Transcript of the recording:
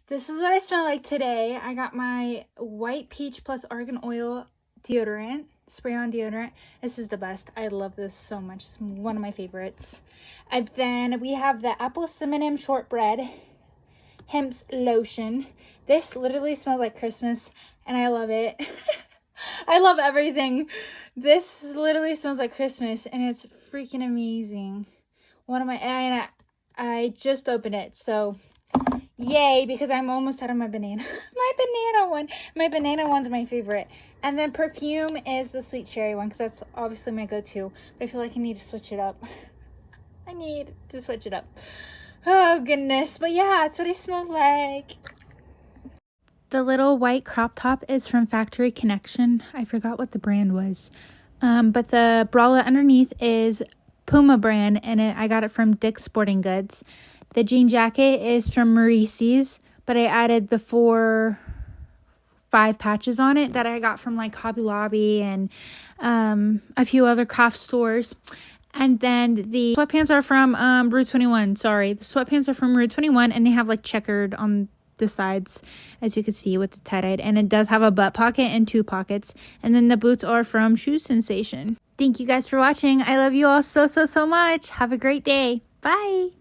This is what I smell like today. I got my white peach plus argan oil deodorant, spray-on deodorant. This is the best. I love this so much. It's one of my favorites. And then we have the apple cinnamon shortbread hemp's lotion. This literally smells like Christmas, and I love it. I love everything. This literally smells like Christmas, and it's freaking amazing. And I just opened it, so yay, because I'm almost out of my banana. My banana one's my favorite. And then perfume is the sweet cherry one, because that's obviously my go-to. But I feel like I need to switch it up. I need to switch it up. Oh, goodness. But yeah, that's what I smell like. The little white crop top is from Factory Connection. I forgot what the brand was. But the bralette underneath is Puma brand, and I got it from Dick's Sporting Goods. The jean jacket is from Maurice's, but I added the 5 patches on it that I got from like Hobby Lobby and a few other craft stores. And then the sweatpants are from Rue 21. Sorry, the sweatpants are from Rue 21, and they have like checkered on the sides, as you can see with the tie-dyed. And it does have a butt pocket and 2 pockets. And then the boots are from Shoe Sensation. Thank you guys for watching. I love you all so much. Have a great day. Bye.